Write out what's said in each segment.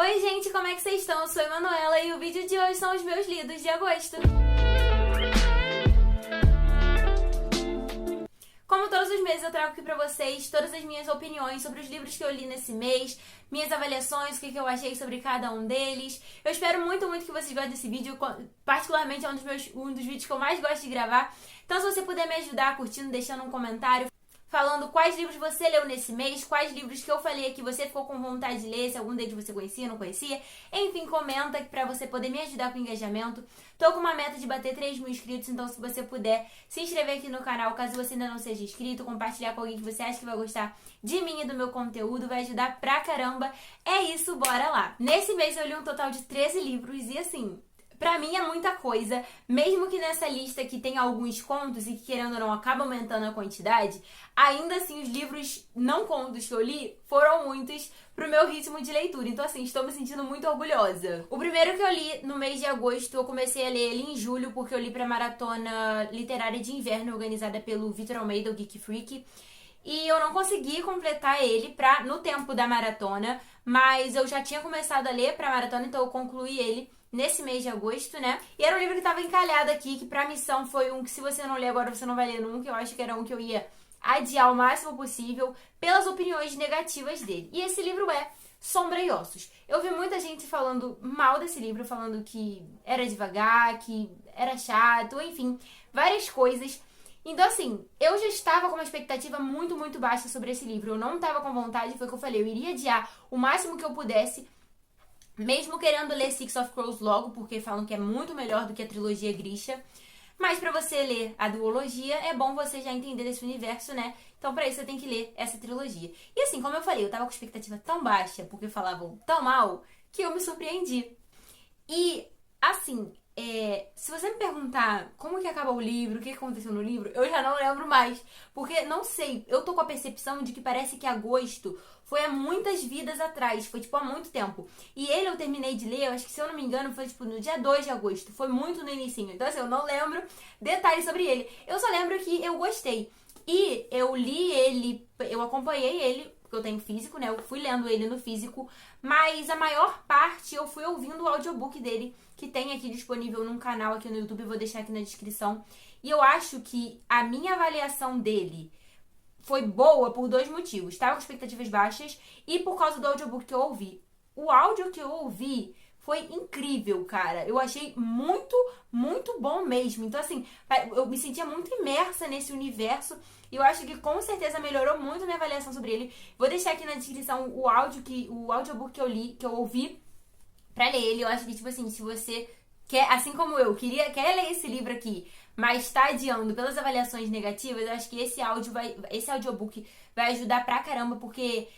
Oi gente, como é que vocês estão? Eu sou a Emanuela e o vídeo de hoje são os meus lidos de agosto. Como todos os meses eu trago aqui pra vocês todas as minhas opiniões sobre os livros que eu li nesse mês, minhas avaliações, o que eu achei sobre cada um deles. Eu espero muito que vocês gostem desse vídeo, particularmente é um dos vídeos que eu mais gosto de gravar. Então se você puder me ajudar curtindo, deixando um comentário, falando quais livros você leu nesse mês, quais livros que eu falei aqui você ficou com vontade de ler, se algum deles você conhecia, não conhecia. Enfim, comenta pra você poder me ajudar com o engajamento. Tô com uma meta de bater 3.000 inscritos, então se você puder se inscrever aqui no canal, caso você ainda não seja inscrito, compartilhar com alguém que você acha que vai gostar de mim e do meu conteúdo, vai ajudar pra caramba. É isso, bora lá! Nesse mês eu li um total de 13 livros e assim... Pra mim é muita coisa, mesmo que nessa lista aqui tenha alguns contos e que querendo ou não acaba aumentando a quantidade, ainda assim os livros não contos que eu li foram muitos pro meu ritmo de leitura, então assim, estou me sentindo muito orgulhosa. O primeiro que eu li no mês de agosto, eu comecei a ler ele em julho, porque eu li pra maratona literária de inverno organizada pelo Vitor Almeida, o Geek Freak. E eu não consegui completar ele no tempo da maratona, mas eu já tinha começado a ler pra maratona, então eu concluí ele nesse mês de agosto, né? E era um livro que tava encalhado aqui, que pra missão foi um que se você não ler agora, você não vai ler nunca. Eu acho que era um que eu ia adiar o máximo possível pelas opiniões negativas dele. E esse livro é Sombra e Ossos. Eu vi muita gente falando mal desse livro, falando que era devagar, que era chato, enfim, várias coisas. Então, assim, eu já estava com uma expectativa muito baixa sobre esse livro. Eu não estava com vontade, foi o que eu falei. Eu iria adiar o máximo que eu pudesse, mesmo querendo ler Six of Crows logo, porque falam que é muito melhor do que a trilogia Grisha. Mas pra você ler a duologia, é bom você já entender desse universo, né? Então pra isso você tem que ler essa trilogia. E assim, como eu falei, eu tava com expectativa tão baixa, porque falavam tão mal, que eu me surpreendi. E, assim... se você me perguntar como que acaba o livro, o que aconteceu no livro, eu já não lembro mais. Porque, não sei, eu tô com a percepção de que parece que agosto foi há muitas vidas atrás. Foi, tipo, há muito tempo. E ele eu terminei de ler, eu acho que, se eu não me engano, foi, tipo, no dia 2 de agosto. Foi muito no inicinho. Então, assim, eu não lembro detalhes sobre ele. Eu só lembro que eu gostei. E eu li ele, eu acompanhei ele, porque eu tenho físico, né? Eu fui lendo ele no físico, mas a maior parte eu fui ouvindo o audiobook dele, que tem aqui disponível num canal aqui no YouTube, eu vou deixar aqui na descrição. E eu acho que a minha avaliação dele foi boa por dois motivos. Tava com expectativas baixas e por causa do audiobook que eu ouvi. O áudio que eu ouvi foi incrível, cara. Eu achei muito bom mesmo. Então, assim, eu me sentia muito imersa nesse universo. E eu acho que com certeza melhorou muito minha avaliação sobre ele. Vou deixar aqui na descrição o audiobook que eu li, que eu ouvi pra ler ele. Eu acho que, tipo assim, se você quer, assim como eu, quer ler esse livro aqui, mas tá adiando pelas avaliações negativas, eu acho que esse audiobook vai ajudar pra caramba, porque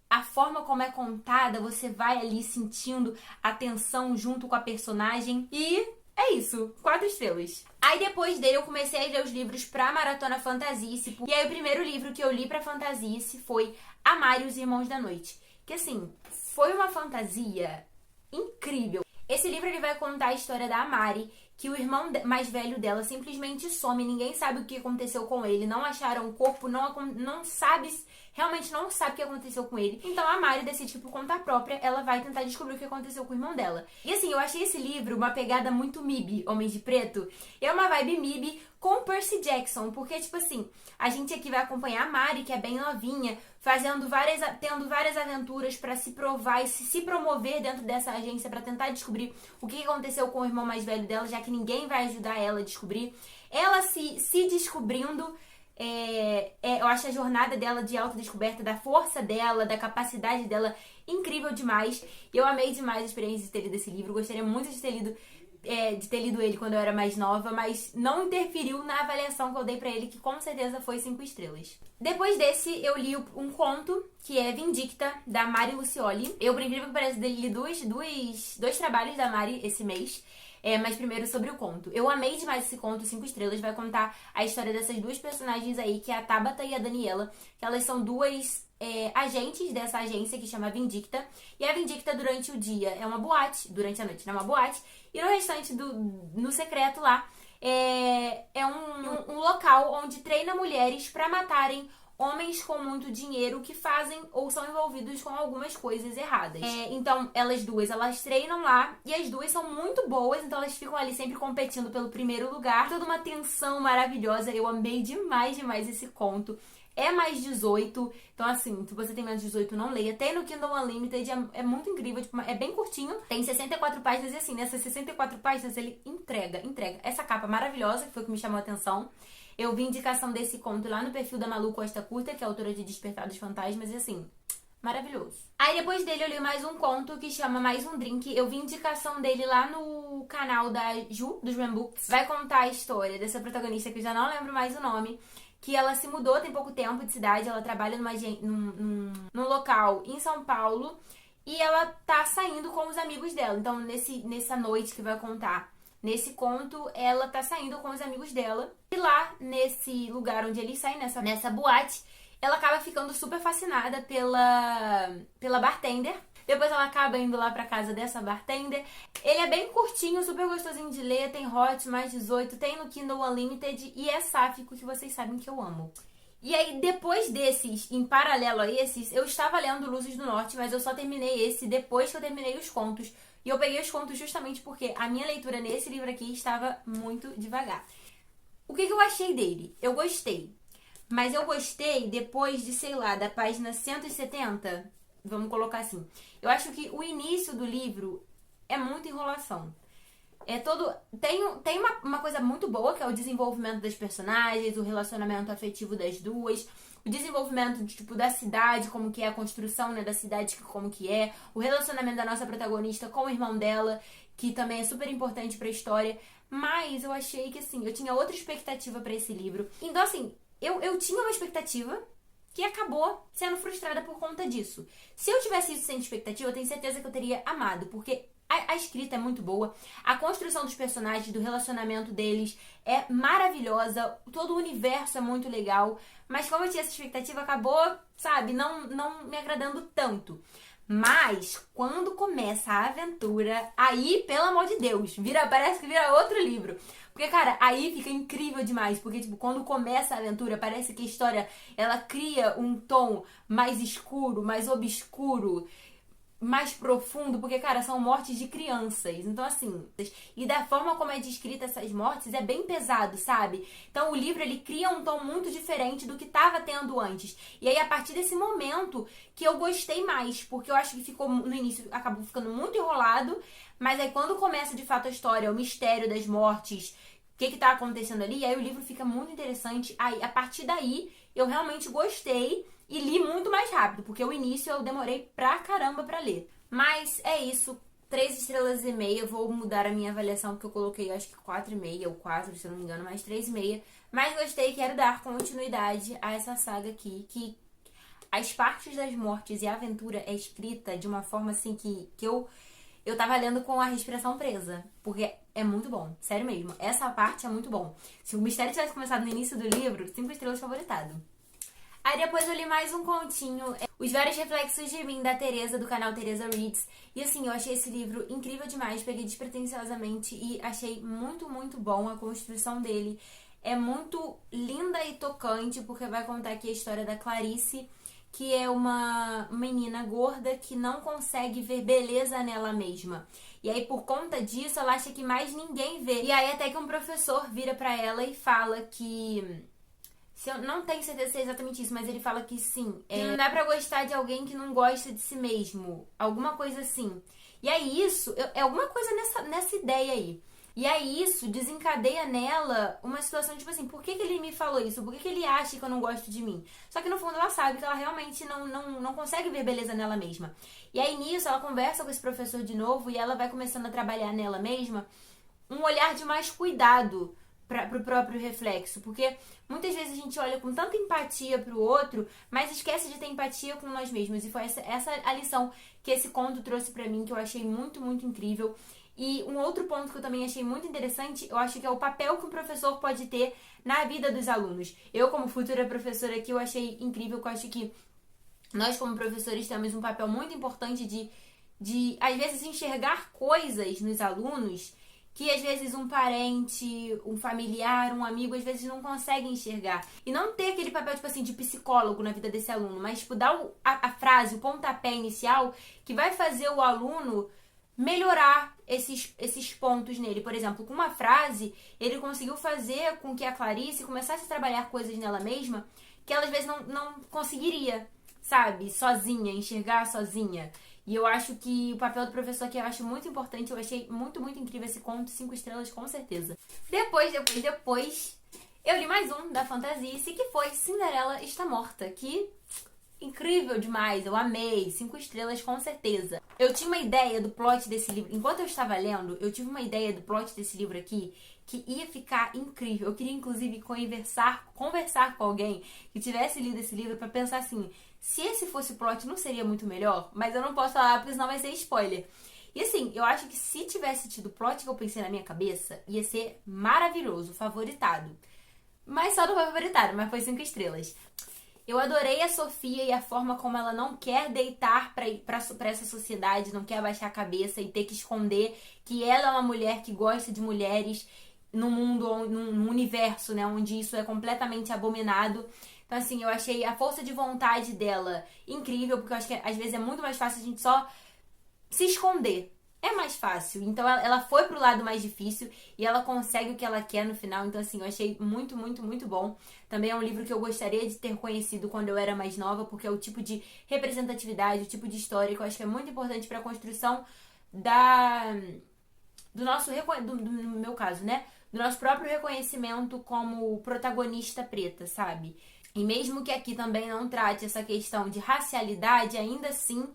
a forma como é contada, você vai ali sentindo a tensão junto com a personagem. E é isso, 4 estrelas. Aí depois dele eu comecei a ler os livros pra Maratona Fantasice. E aí o primeiro livro que eu li pra Fantasice foi A Mari e os Irmãos da Noite. Que assim, foi uma fantasia incrível. Esse livro ele vai contar a história da Mari, que o irmão mais velho dela simplesmente some, ninguém sabe o que aconteceu com ele, não acharam o corpo, realmente não sabe o que aconteceu com ele. Então a Mari decide que por conta própria ela vai tentar descobrir o que aconteceu com o irmão dela. E assim, eu achei esse livro uma pegada muito MIB, Homens de Preto. É uma vibe MIB com Percy Jackson, porque tipo assim, a gente aqui vai acompanhar a Mari, que é bem novinha, tendo várias aventuras pra se provar e se promover dentro dessa agência pra tentar descobrir o que aconteceu com o irmão mais velho dela, já que ninguém vai ajudar ela a descobrir. Ela se descobrindo, eu acho a jornada dela de autodescoberta, da força dela, da capacidade dela, incrível demais. Eu amei demais a experiência de ter lido esse livro, gostaria muito de ter lido ele quando eu era mais nova, mas não interferiu na avaliação que eu dei pra ele, que com certeza foi 5 estrelas. Depois desse, eu li um conto, que é Vindicta, da Mari Lucioli. Eu, por incrível que pareça, li dois trabalhos da Mari esse mês. Mas primeiro sobre o conto. Eu amei demais esse conto, 5 estrelas. Vai contar a história dessas duas personagens aí, que é a Tabata e a Daniela. Que elas são duas agentes dessa agência que chama Vindicta. E a Vindicta durante o dia é uma boate, durante a noite é uma boate. E no restante, no secreto lá, é um local onde treina mulheres pra matarem homens com muito dinheiro que fazem ou são envolvidos com algumas coisas erradas. Então, elas treinam lá e as duas são muito boas, então elas ficam ali sempre competindo pelo primeiro lugar. Toda uma tensão maravilhosa. Eu amei demais, demais esse conto. É mais 18, então assim, se você tem menos de 18, não leia. Tem no Kindle Unlimited, é muito incrível, tipo, é bem curtinho. Tem 64 páginas e assim, nessas 64 páginas ele entrega. Essa capa maravilhosa, que foi o que me chamou a atenção. Eu vi indicação desse conto lá no perfil da Malu Costa Curta, que é autora de Despertar dos Fantasmas, e assim, maravilhoso. Aí depois dele eu li mais um conto que chama Mais um Drink. Eu vi indicação dele lá no canal da Ju, dos Rambooks. Vai contar a história dessa protagonista, que eu já não lembro mais o nome, que ela se mudou tem pouco tempo de cidade, ela trabalha num local em São Paulo e ela tá saindo com os amigos dela. Então, nessa noite que vai contar, nesse conto, ela tá saindo com os amigos dela. E lá, nesse lugar onde eles saem, nessa boate, ela acaba ficando super fascinada pela bartender. Depois ela acaba indo lá pra casa dessa bartender. Ele é bem curtinho, super gostosinho de ler, tem hot, mais 18, tem no Kindle Unlimited e é sáfico, que vocês sabem que eu amo. E aí, depois desses, em paralelo a esses, eu estava lendo Luzes do Norte, mas eu só terminei esse depois que eu terminei os contos. E eu peguei os contos justamente porque a minha leitura nesse livro aqui estava muito devagar. O que eu achei dele? Eu gostei. Mas eu gostei depois de, sei lá, da página 170... Vamos colocar assim. Eu acho que o início do livro é muita enrolação. Tem uma coisa muito boa, que é o desenvolvimento das personagens, o relacionamento afetivo das duas, o desenvolvimento tipo, da cidade, como que é a construção, né, da cidade, como que é, o relacionamento da nossa protagonista com o irmão dela, que também é super importante pra história. Mas eu achei que, assim, eu tinha outra expectativa pra esse livro. Então, assim, eu tinha uma expectativa que acabou sendo frustrada por conta disso. Se eu tivesse isso sem expectativa, eu tenho certeza que eu teria amado, porque a escrita é muito boa, a construção dos personagens, do relacionamento deles é maravilhosa, todo o universo é muito legal, mas como eu tinha essa expectativa, acabou, sabe, não me agradando tanto. Mas, quando começa a aventura, aí, pelo amor de Deus, parece que vira outro livro. Porque, cara, aí fica incrível demais. Porque, tipo, quando começa a aventura, parece que a história, ela cria um tom mais escuro, mais obscuro, mais profundo. Porque, cara, são mortes de crianças. Então, assim, e da forma como é descrita essas mortes, é bem pesado, sabe? Então, o livro, ele cria um tom muito diferente do que tava tendo antes. E aí, a partir desse momento, que eu gostei mais. Porque eu acho que ficou, no início, acabou ficando muito enrolado. Mas aí, quando começa, de fato, a história, o mistério das mortes, o que tá acontecendo ali, aí o livro fica muito interessante. Aí, a partir daí, eu realmente gostei e li muito mais rápido, porque o início eu demorei pra caramba pra ler. Mas é isso, 3 estrelas e meia. Eu vou mudar a minha avaliação, porque eu coloquei, acho que 4,5 ou 4, se eu não me engano, mais 3,5. Mas gostei, quero dar continuidade a essa saga aqui, que as partes das mortes e a aventura é escrita de uma forma assim que eu tava lendo com a respiração presa, porque é muito bom, sério mesmo. Essa parte é muito bom. Se o mistério tivesse começado no início do livro, 5 estrelas favoritado. Aí depois eu li mais um continho, Os Vários Reflexos de Mim, da Teresa, do canal Teresa Reads. E assim, eu achei esse livro incrível demais, peguei despretensiosamente e achei muito, muito bom a construção dele. É muito linda e tocante, porque vai contar aqui a história da Clarice, que é uma menina gorda que não consegue ver beleza nela mesma. E aí, por conta disso, ela acha que mais ninguém vê. E aí, até que um professor vira pra ela e fala que... Se eu não tenho certeza se é exatamente isso, mas ele fala que sim. Que não dá pra gostar de alguém que não gosta de si mesmo. Alguma coisa assim. E aí, isso... É alguma coisa nessa ideia aí. E aí isso desencadeia nela uma situação tipo assim, por que ele me falou isso? Por que ele acha que eu não gosto de mim? Só que no fundo ela sabe que ela realmente não consegue ver beleza nela mesma. E aí nisso ela conversa com esse professor de novo e ela vai começando a trabalhar nela mesma um olhar de mais cuidado pro próprio reflexo. Porque muitas vezes a gente olha com tanta empatia pro outro, mas esquece de ter empatia com nós mesmos. E foi essa a lição que esse conto trouxe pra mim, que eu achei muito, muito incrível. E um outro ponto que eu também achei muito interessante, eu acho que é o papel que um professor pode ter na vida dos alunos. Eu, como futura professora aqui, eu achei incrível, eu acho que nós, como professores, temos um papel muito importante de às vezes, enxergar coisas nos alunos que às vezes um parente, um familiar, um amigo, às vezes não consegue enxergar. E não ter aquele papel, tipo assim, de psicólogo na vida desse aluno, mas, tipo, dar a frase, o pontapé inicial que vai fazer o aluno melhorar esses pontos nele. Por exemplo, com uma frase, ele conseguiu fazer com que a Clarice começasse a trabalhar coisas nela mesma que ela, às vezes, não conseguiria, sabe? Sozinha, enxergar sozinha. E eu acho que o papel do professor aqui eu acho muito importante. Eu achei muito, muito incrível esse conto. 5 estrelas, com certeza. Depois, eu li mais um da Fantasice, que foi Cinderela Está Morta. Que incrível demais, eu amei. 5 estrelas, com certeza. Eu tinha uma ideia do plot desse livro. Enquanto eu estava lendo, eu tive uma ideia do plot desse livro aqui que ia ficar incrível. Eu queria, inclusive, conversar com alguém que tivesse lido esse livro pra pensar assim, se esse fosse o plot, não seria muito melhor? Mas eu não posso falar, porque senão vai ser spoiler. E assim, eu acho que se tivesse tido o plot que eu pensei na minha cabeça, ia ser maravilhoso, favoritado. Mas só não foi favoritado, mas foi 5 estrelas. Eu adorei a Sofia e a forma como ela não quer deitar pra essa sociedade, não quer abaixar a cabeça e ter que esconder que ela é uma mulher que gosta de mulheres no mundo, num universo, né, onde isso é completamente abominado. Então, assim, eu achei a força de vontade dela incrível, porque eu acho que às vezes é muito mais fácil a gente só se esconder. É mais fácil. Então, ela foi pro lado mais difícil e ela consegue o que ela quer no final. Então, assim, eu achei muito, muito, muito bom. Também é um livro que eu gostaria de ter conhecido quando eu era mais nova, porque é o tipo de representatividade, o tipo de história que eu acho que é muito importante pra construção do nosso, no meu caso, né? Do nosso próprio reconhecimento como protagonista preta, sabe? E mesmo que aqui também não trate essa questão de racialidade, ainda assim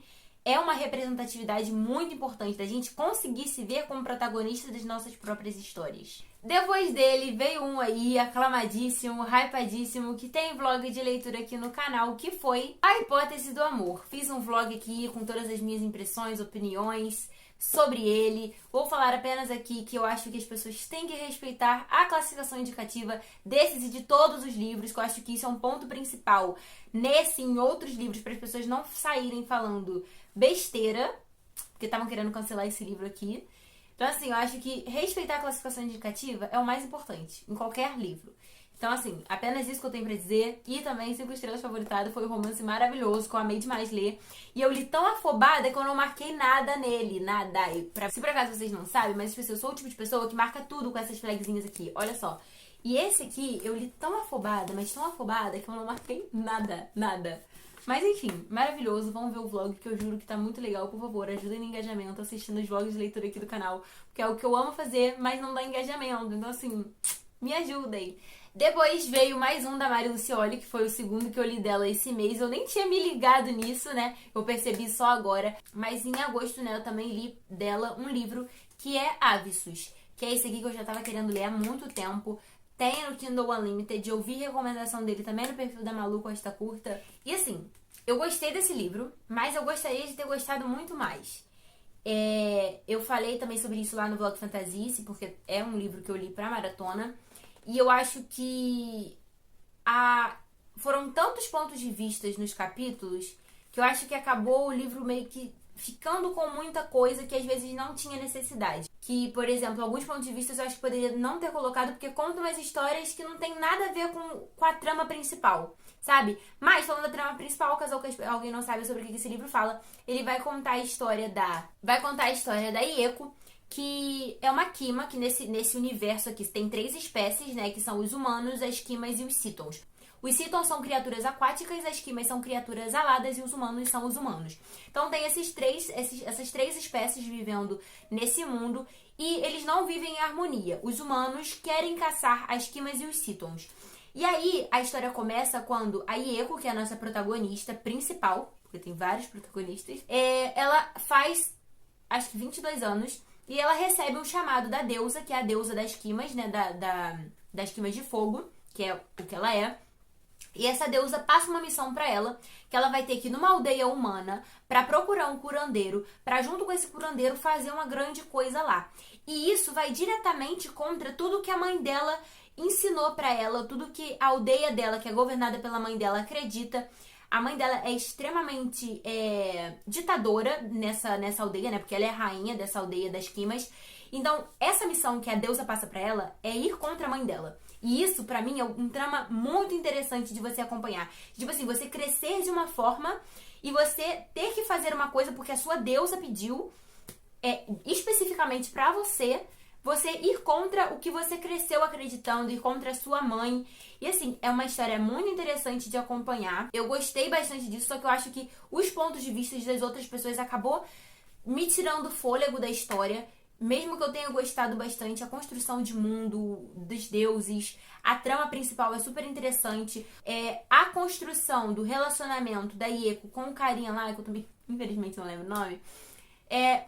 é uma representatividade muito importante da gente conseguir se ver como protagonista das nossas próprias histórias. Depois dele veio um aí aclamadíssimo, hypadíssimo, que tem vlog de leitura aqui no canal, que foi A Hipótese do Amor. Fiz um vlog aqui com todas as minhas impressões, opiniões sobre ele. Vou falar apenas aqui que eu acho que as pessoas têm que respeitar a classificação indicativa desses e de todos os livros, que eu acho que isso é um ponto principal nesse e em outros livros, para as pessoas não saírem falando besteira, porque estavam querendo cancelar esse livro aqui. Então, assim, eu acho que respeitar a classificação indicativa é o mais importante em qualquer livro. Então, assim, apenas isso que eu tenho pra dizer. E também, 5 estrelas favoritado, foi um romance maravilhoso, que eu amei demais ler. E eu li tão afobada que eu não marquei nada nele, nada. Se por acaso vocês não sabem, mas eu sou o tipo de pessoa que marca tudo com essas flagzinhas aqui, olha só. E esse aqui, eu li tão afobada, mas tão afobada, que eu não marquei nada, nada. Mas enfim, maravilhoso, vamos ver o vlog, que eu juro que tá muito legal. Por favor, ajudem no engajamento assistindo os vlogs de leitura aqui do canal, porque é o que eu amo fazer, mas não dá engajamento. Então, assim, me ajudem. Depois veio mais um da Mari Lucioli, que foi o segundo que eu li dela esse mês. Eu nem tinha me ligado nisso, né? Eu percebi só agora. Mas em agosto, né, eu também li dela um livro que é Avisos, que é esse aqui que eu já tava querendo ler há muito tempo. Tem no Kindle Unlimited, eu vi recomendação dele também no perfil da Malu Costa Curta. E assim, eu gostei desse livro, mas eu gostaria de ter gostado muito mais. Eu falei também sobre isso lá no Vlog Fantasice, porque é um livro que eu li pra maratona. E eu acho que foram tantos pontos de vista nos capítulos que eu acho que acabou o livro meio que ficando com muita coisa que às vezes não tinha necessidade. Que, por exemplo, alguns pontos de vista eu acho que poderia não ter colocado porque contam umas histórias que não tem nada a ver com a trama principal, sabe? Mas, falando da trama principal, caso alguém não saiba sobre o que esse livro fala, ele vai contar a história da Ieko, que é uma Kima, que nesse universo aqui tem 3 espécies, né? Que são os humanos, as Kimas e os Cítons. Os Cítons são criaturas aquáticas, as Kimas são criaturas aladas e os humanos são os humanos. Então tem essas 3 espécies vivendo nesse mundo e eles não vivem em harmonia. Os humanos querem caçar as Kimas e os Cítons. E aí a história começa quando a Ieko, que é a nossa protagonista principal, porque tem vários protagonistas, ela faz acho que 22 anos e ela recebe um chamado da deusa, que é a deusa das Kimas, né, das Kimas de fogo, que é o que ela é. E essa deusa passa uma missão pra ela, que ela vai ter que ir numa aldeia humana pra procurar um curandeiro, pra junto com esse curandeiro fazer uma grande coisa lá. E isso vai diretamente contra tudo que a mãe dela ensinou pra ela, tudo que a aldeia dela, que é governada pela mãe dela, acredita. A mãe dela é extremamente ditadora nessa aldeia, né? Porque ela é a rainha dessa aldeia das Quimas. Então, essa missão que a deusa passa pra ela é ir contra a mãe dela. E isso, pra mim, é um trama muito interessante de você acompanhar. Tipo assim, você crescer de uma forma e você ter que fazer uma coisa porque a sua deusa pediu, especificamente pra você ir contra o que você cresceu acreditando, ir contra a sua mãe. E assim, é uma história muito interessante de acompanhar. Eu gostei bastante disso, só que eu acho que os pontos de vista das outras pessoas acabou me tirando o fôlego da história. Mesmo que eu tenha gostado bastante, a construção de mundo, dos deuses, a trama principal é super interessante. A construção do relacionamento da Ieko com o carinha lá, que eu também, infelizmente, não lembro o nome,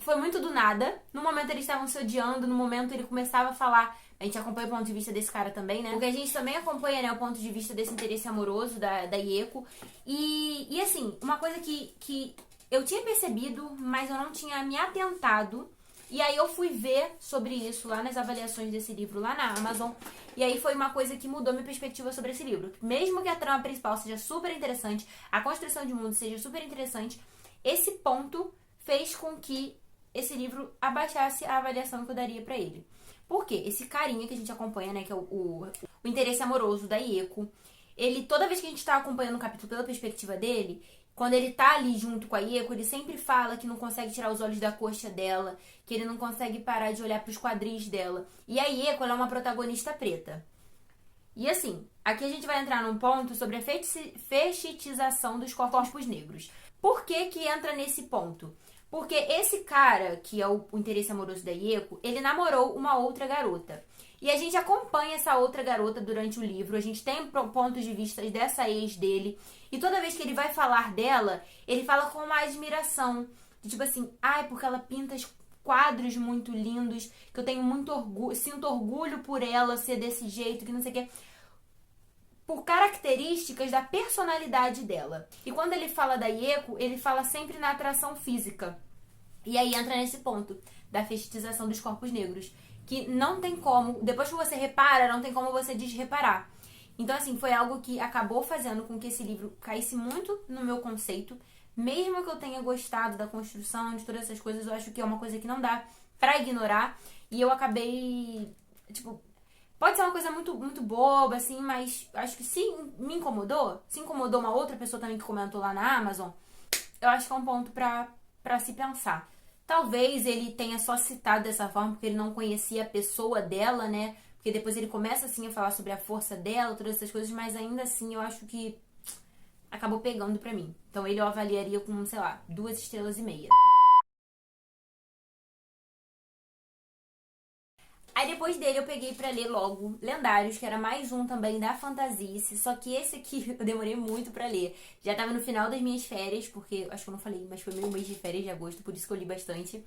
foi muito do nada. No momento eles estavam se odiando, no momento ele começava a falar. A gente acompanha o ponto de vista desse cara também, né? Porque a gente também acompanha, né, o ponto de vista desse interesse amoroso da Ieko. E assim, uma coisa que eu tinha percebido, mas eu não tinha me atentado. E aí eu fui ver sobre isso lá nas avaliações desse livro lá na Amazon. E aí foi uma coisa que mudou minha perspectiva sobre esse livro. Mesmo que a trama principal seja super interessante, a construção de mundo seja super interessante, esse ponto fez com que esse livro abaixasse a avaliação que eu daria pra ele. Por quê? Esse carinha que a gente acompanha, né, que é o interesse amoroso da Ieko, ele, toda vez que a gente tá acompanhando o capítulo pela perspectiva dele, quando ele tá ali junto com a Ieko, ele sempre fala que não consegue tirar os olhos da coxa dela, que ele não consegue parar de olhar pros quadris dela. E a Ieko, ela é uma protagonista preta. E assim, aqui a gente vai entrar num ponto sobre a fetichização dos corpos negros. Por que que entra nesse ponto? Porque esse cara, que é o interesse amoroso da Ieko, ele namorou uma outra garota. E a gente acompanha essa outra garota durante o livro, a gente tem pontos de vista dessa ex dele. E toda vez que ele vai falar dela, ele fala com uma admiração. Tipo assim, ai, porque ela pinta quadros muito lindos, que eu tenho muito orgulho, sinto orgulho por ela ser desse jeito, que não sei o quê. Por características da personalidade dela. E quando ele fala da Ieko, ele fala sempre na atração física. E aí entra nesse ponto da fetichização dos corpos negros. Que não tem como, depois que você repara, não tem como você desreparar. Então, assim, foi algo que acabou fazendo com que esse livro caísse muito no meu conceito. Mesmo que eu tenha gostado da construção, de todas essas coisas, eu acho que é uma coisa que não dá pra ignorar. E eu acabei, tipo, pode ser uma coisa muito, muito boba, assim, mas acho que se me incomodou, se incomodou uma outra pessoa também que comentou lá na Amazon, eu acho que é um ponto pra se pensar. Talvez ele tenha só citado dessa forma porque ele não conhecia a pessoa dela, né? Porque depois ele começa, assim, a falar sobre a força dela, todas essas coisas, mas ainda assim eu acho que acabou pegando pra mim. Então ele eu avaliaria com, sei lá, 2,5 estrelas. Aí depois dele eu peguei pra ler logo Lendários, que era mais um também da Fantasice, só que esse aqui eu demorei muito pra ler. Já tava no final das minhas férias, porque acho que eu não falei, mas foi meu mês de férias de agosto, por isso que eu li bastante.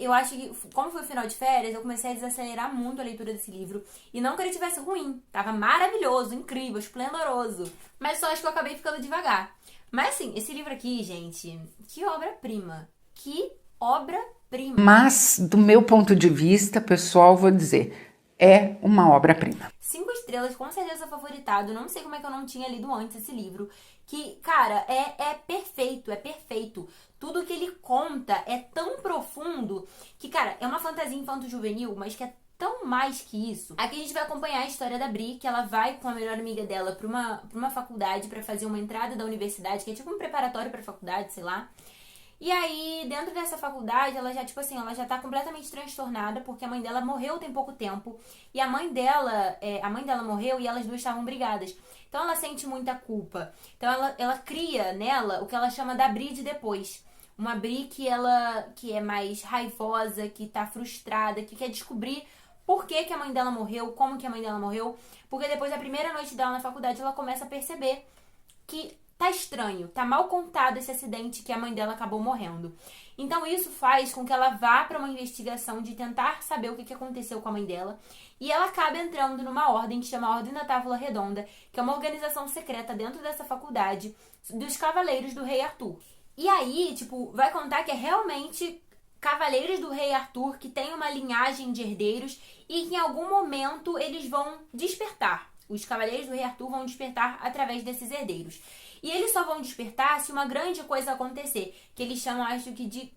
Eu acho que, como foi o final de férias, eu comecei a desacelerar muito a leitura desse livro. E não que ele tivesse ruim, tava maravilhoso, incrível, esplendoroso. Mas só acho que eu acabei ficando devagar. Mas assim, esse livro aqui, gente, que obra-prima. Que obra-prima. Mas, do meu ponto de vista, pessoal, vou dizer, é uma obra-prima. 5 estrelas, com certeza favoritado. Não sei como é que eu não tinha lido antes esse livro. Que, cara, é perfeito, é perfeito. Tudo que ele conta é tão profundo que, cara, é uma fantasia infanto-juvenil, mas que é tão mais que isso. Aqui a gente vai acompanhar a história da Bri, que ela vai com a melhor amiga dela pra uma faculdade pra fazer uma entrada da universidade, que é tipo um preparatório pra faculdade, sei lá. E aí, dentro dessa faculdade, ela já, tipo assim, ela já tá completamente transtornada, porque a mãe dela morreu tem pouco tempo. E a mãe dela morreu e elas duas estavam brigadas. Então ela sente muita culpa. Então ela cria nela o que ela chama da Bri de depois. Uma Bri que é mais raivosa, que tá frustrada, que quer descobrir por que que a mãe dela morreu, como que a mãe dela morreu. Porque depois da primeira noite dela na faculdade, ela começa a perceber que tá estranho, tá mal contado esse acidente que a mãe dela acabou morrendo. Então isso faz com que ela vá para uma investigação de tentar saber o que aconteceu com a mãe dela. E ela acaba entrando numa ordem que chama Ordem da Távola Redonda, que é uma organização secreta dentro dessa faculdade dos Cavaleiros do Rei Arthur. E aí, tipo, vai contar que é realmente Cavaleiros do Rei Arthur que tem uma linhagem de herdeiros e que em algum momento eles vão despertar. Os Cavaleiros do Rei Arthur vão despertar através desses herdeiros. E eles só vão despertar se uma grande coisa acontecer, que eles chamam, acho que, de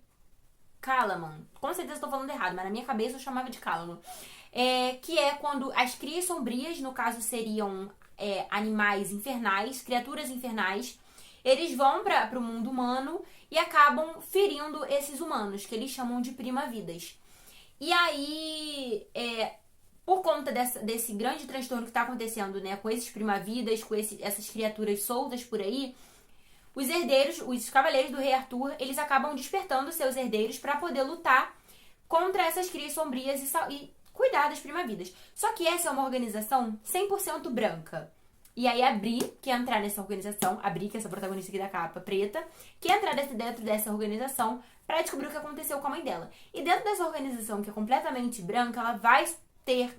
Calaman. Com certeza estou falando errado, mas na minha cabeça eu chamava de Calaman. Que é quando as crias sombrias, no caso seriam animais infernais, criaturas infernais, eles vão para o mundo humano e acabam ferindo esses humanos, que eles chamam de prima-vidas. E aí, por conta desse grande transtorno que está acontecendo, né, com esses prima-vidas, com essas criaturas soltas por aí, os herdeiros, os cavaleiros do rei Arthur, eles acabam despertando seus herdeiros para poder lutar contra essas crias sombrias e cuidar das prima-vidas. Só que essa é uma organização 100% branca. E aí a Bri quer entrar nessa organização, a Bri, que é essa protagonista aqui da capa preta, quer entrar dentro dessa organização para descobrir o que aconteceu com a mãe dela. E dentro dessa organização, que é completamente branca, ela vai ter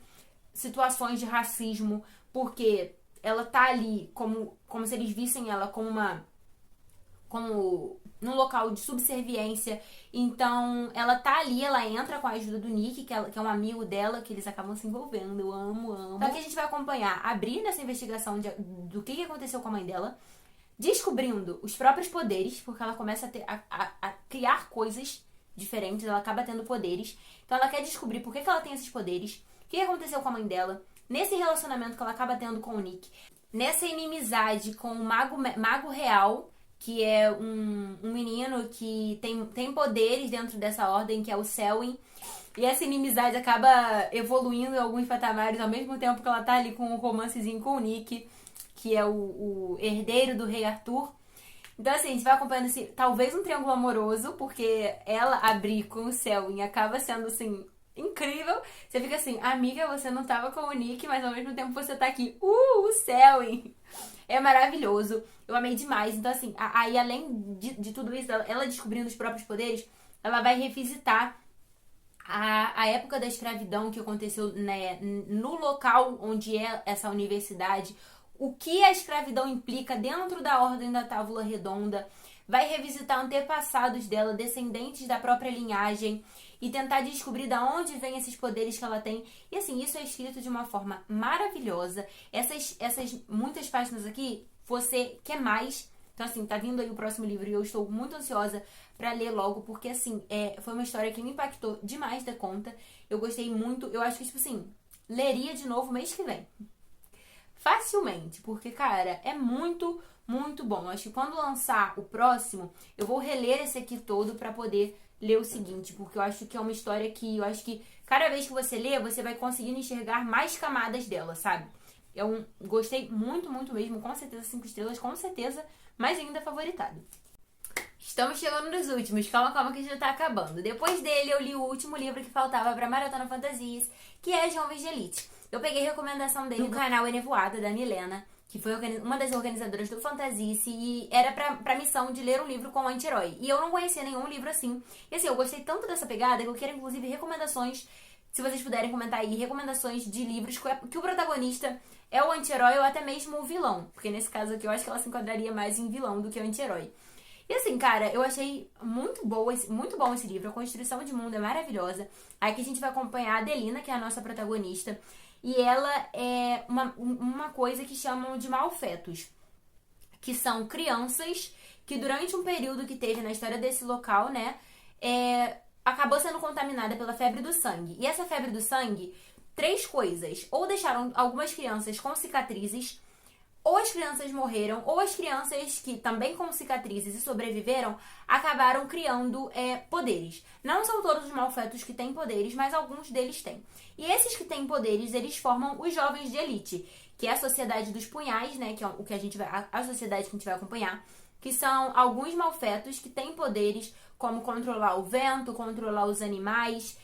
situações de racismo, porque ela tá ali como se eles vissem ela como num local de subserviência. Então, ela tá ali, ela entra com a ajuda do Nick, que é um amigo dela, que eles acabam se envolvendo. Eu amo. Então, aqui a gente vai acompanhar a Bri nessa investigação do que aconteceu com a mãe dela, descobrindo os próprios poderes, porque ela começa a criar coisas diferentes, ela acaba tendo poderes. Então, ela quer descobrir por que ela tem esses poderes, o que aconteceu com a mãe dela, nesse relacionamento que ela acaba tendo com o Nick, nessa inimizade com o Mago Real, que é um menino que tem poderes dentro dessa ordem, que é o Selwyn. E essa inimizade acaba evoluindo em alguns patamares, ao mesmo tempo que ela tá ali com um romancezinho com o Nick, que é o herdeiro do rei Arthur. Então, assim, a gente vai acompanhando talvez um triângulo amoroso, porque ela abrir com o Selwyn acaba sendo, assim, incrível. Você fica assim, amiga, você não tava com o Nick, mas ao mesmo tempo você tá aqui. O Selwyn! É maravilhoso. Eu amei demais. Então, assim, aí além de tudo isso, ela descobrindo os próprios poderes, ela vai revisitar a época da escravidão que aconteceu, né, no local onde é essa universidade, o que a escravidão implica dentro da Ordem da Távola Redonda, vai revisitar antepassados dela, descendentes da própria linhagem, e tentar descobrir de onde vêm esses poderes que ela tem. E assim, isso é escrito de uma forma maravilhosa. Essas muitas páginas aqui, você quer mais. Então assim, tá vindo aí o próximo livro e eu estou muito ansiosa pra ler logo, porque assim, foi uma história que me impactou demais da conta. Eu gostei muito, eu acho que tipo assim, leria de novo mês que vem. Facilmente, porque cara, é muito, muito bom. Eu acho que quando lançar o próximo, eu vou reler esse aqui todo pra poder ler o seguinte, porque eu acho que é uma história que eu acho que cada vez que você lê, você vai conseguindo enxergar mais camadas dela, sabe? Eu gostei muito, muito mesmo, com certeza 5 estrelas, com certeza, mas ainda favoritado. Estamos chegando nos últimos, calma que já tá acabando. Depois dele eu li o último livro que faltava pra Maratona Fantasias, que é Jovens de Elite. Eu peguei recomendação dele no canal Enevoada, da Milena, que foi uma das organizadoras do Fantasice, e era pra missão de ler um livro com anti-herói. E eu não conhecia nenhum livro assim. E assim, eu gostei tanto dessa pegada que eu quero inclusive recomendações, se vocês puderem comentar aí, recomendações de livros que o protagonista é o anti-herói ou até mesmo o vilão. Porque nesse caso aqui eu acho que ela se enquadraria mais em vilão do que anti-herói. E assim, cara, eu achei muito bom esse livro. A construção de mundo é maravilhosa. Aqui a gente vai acompanhar a Adelina, que é a nossa protagonista. E ela é uma coisa que chamam de malfetos, que são crianças que durante um período que teve na história desse local, né, acabou sendo contaminada pela febre do sangue. E essa febre do sangue, 3 coisas. Ou deixaram algumas crianças com cicatrizes, ou as crianças morreram, ou as crianças que também com cicatrizes e sobreviveram acabaram criando poderes. Não são todos os malfetos que têm poderes, mas alguns deles têm. E esses que têm poderes, eles formam os Jovens de Elite, que é a Sociedade dos Punhais, né, que é o que a sociedade que a gente vai acompanhar, que são alguns malfetos que têm poderes como controlar o vento, controlar os animais,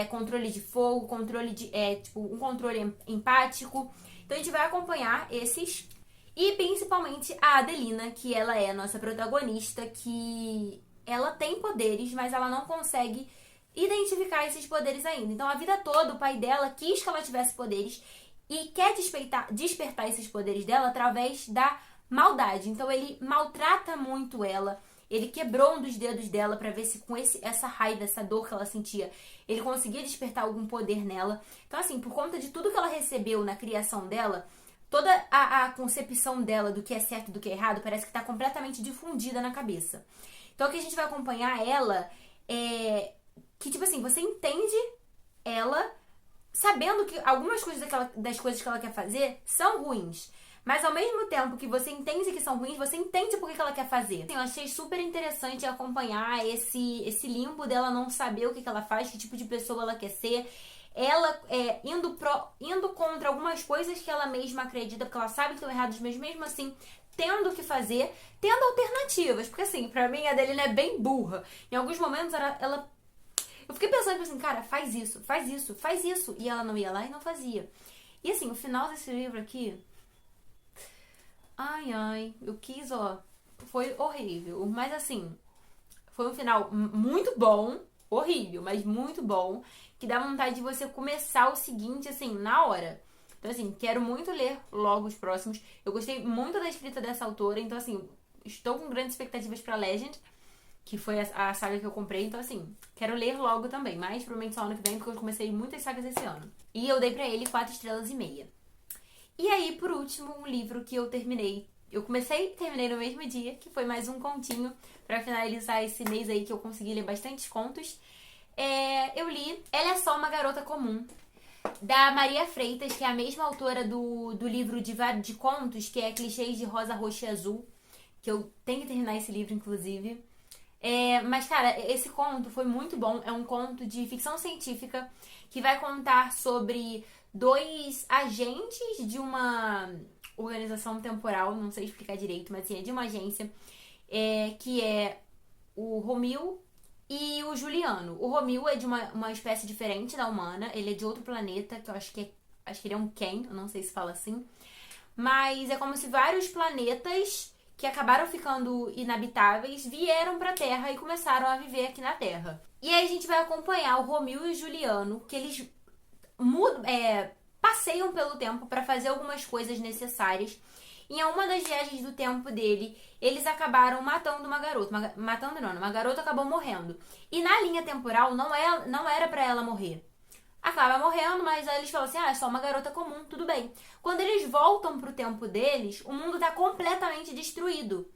controle de fogo, controle de um controle empático. Então a gente vai acompanhar esses. E principalmente a Adelina, que ela é a nossa protagonista, que ela tem poderes, mas ela não consegue identificar esses poderes ainda. Então a vida toda o pai dela quis que ela tivesse poderes e quer despertar esses poderes dela através da maldade. Então ele maltrata muito ela. Ele quebrou um dos dedos dela pra ver se com essa raiva, essa dor que ela sentia, ele conseguia despertar algum poder nela. Então assim, por conta de tudo que ela recebeu na criação dela, toda a concepção dela do que é certo e do que é errado parece que tá completamente difundida na cabeça. Então, o que a gente vai acompanhar ela é que, tipo assim, você entende ela sabendo que algumas coisas das coisas que ela quer fazer são ruins. Mas ao mesmo tempo que você entende que são ruins, você entende por que ela quer fazer. Eu achei super interessante acompanhar esse limbo dela não saber o que ela faz, que tipo de pessoa ela quer ser. Ela indo contra algumas coisas que ela mesma acredita, porque ela sabe que estão erradas, mas mesmo assim tendo o que fazer, tendo alternativas. Porque assim, pra mim a Adeline é bem burra. Em alguns momentos ela eu fiquei pensando assim, cara, faz isso, faz isso, faz isso. E ela não ia lá e não fazia. E assim, o final desse livro aqui... Ai, eu quis, ó... Foi horrível. Mas assim, foi um final muito bom. Horrível, mas muito bom. Que dá vontade de você começar o seguinte, assim, na hora. Então assim, quero muito ler logo os próximos. Eu gostei muito da escrita dessa autora. Então assim, estou com grandes expectativas pra Legend, que foi a saga que eu comprei. Então, assim, quero ler logo também. Mas provavelmente só ano que vem, porque eu comecei muitas sagas esse ano. E eu dei pra ele 4 estrelas e meia. E aí, por último, um livro que eu terminei. Eu comecei e terminei no mesmo dia, que foi mais um continho pra finalizar esse mês aí, que eu consegui ler bastantes contos. Eu li Ela é Só Uma Garota Comum, da Maria Freitas, que é a mesma autora do livro de contos, que é Clichês de Rosa, Roxa e Azul. Que eu tenho que terminar esse livro, inclusive. Mas, cara, esse conto foi muito bom. É um conto de ficção científica que vai contar sobre 2 agentes de uma organização temporal, não sei explicar direito, mas assim, é de uma agência, que é o Romil e o Juliano. O Romil é de uma espécie diferente da humana, ele é de outro planeta, que eu acho que ele é um Ken, eu não sei se fala assim. Mas é como se vários planetas que acabaram ficando inabitáveis vieram pra Terra e começaram a viver aqui na Terra. E aí a gente vai acompanhar o Romil e o Juliano, que eles passeiam pelo tempo para fazer algumas coisas necessárias. Em uma das viagens do tempo dele, eles acabaram matando uma garota. Uma garota acabou morrendo. E na linha temporal não era pra ela morrer. Acaba morrendo, mas aí eles falam assim, é só uma garota comum, tudo bem. Quando eles voltam pro tempo deles, o mundo tá completamente destruído.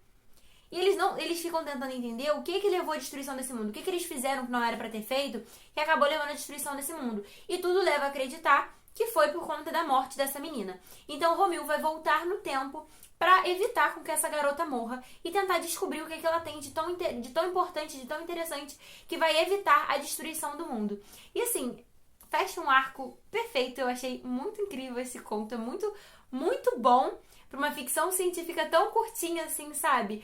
E eles ficam tentando entender o que levou à destruição desse mundo, o que eles fizeram que não era pra ter feito, que acabou levando à destruição desse mundo. E tudo leva a acreditar que foi por conta da morte dessa menina. Então o Romil vai voltar no tempo pra evitar com que essa garota morra e tentar descobrir o que ela tem de tão importante, de tão interessante, que vai evitar a destruição do mundo. E assim, fecha um arco perfeito. Eu achei muito incrível esse conto. É muito, muito bom pra uma ficção científica tão curtinha assim, sabe?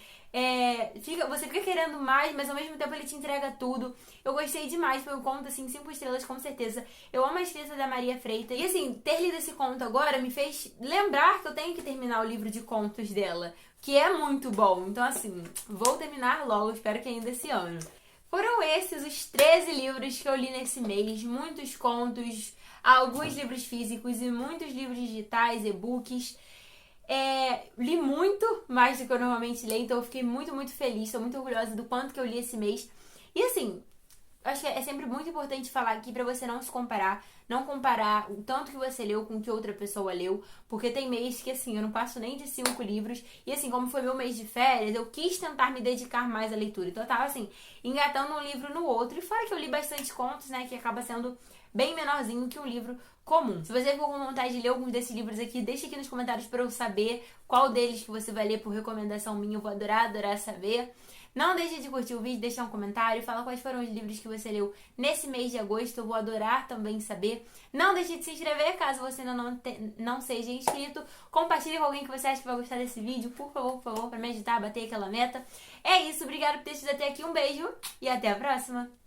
Você fica querendo mais, mas ao mesmo tempo ele te entrega tudo. Eu gostei demais. Foi um conto, assim, 5 estrelas, com certeza. Eu amo a escrita da Maria Freitas. E assim, ter lido esse conto agora me fez lembrar que eu tenho que terminar o livro de contos dela, que é muito bom. Então assim, vou terminar logo. Espero que ainda esse ano. Foram esses os 13 livros que eu li nesse mês. Muitos contos, alguns livros físicos e muitos livros digitais, e-books. Li muito mais do que eu normalmente leio, então eu fiquei muito, muito feliz. Estou muito orgulhosa do quanto que eu li esse mês. E assim, acho que é sempre muito importante falar aqui pra você não se comparar. Não comparar o tanto que você leu com o que outra pessoa leu. Porque tem mês que, assim, eu não passo nem de 5 livros. E assim, como foi meu mês de férias, eu quis tentar me dedicar mais à leitura. Então eu tava, assim, engatando um livro no outro. E fora que eu li bastante contos, né, que acaba sendo bem menorzinho que um livro comum. Se você ficou com vontade de ler alguns desses livros aqui, deixa aqui nos comentários pra eu saber qual deles que você vai ler por recomendação minha. Eu vou adorar saber. Não deixe de curtir o vídeo, deixar um comentário, falar quais foram os livros que você leu nesse mês de agosto. Eu vou adorar também saber. Não deixe de se inscrever caso você ainda não seja inscrito. Compartilhe com alguém que você acha que vai gostar desse vídeo, por favor, pra me ajudar a bater aquela meta. É isso, obrigada por ter assistido até aqui. Um beijo e até a próxima!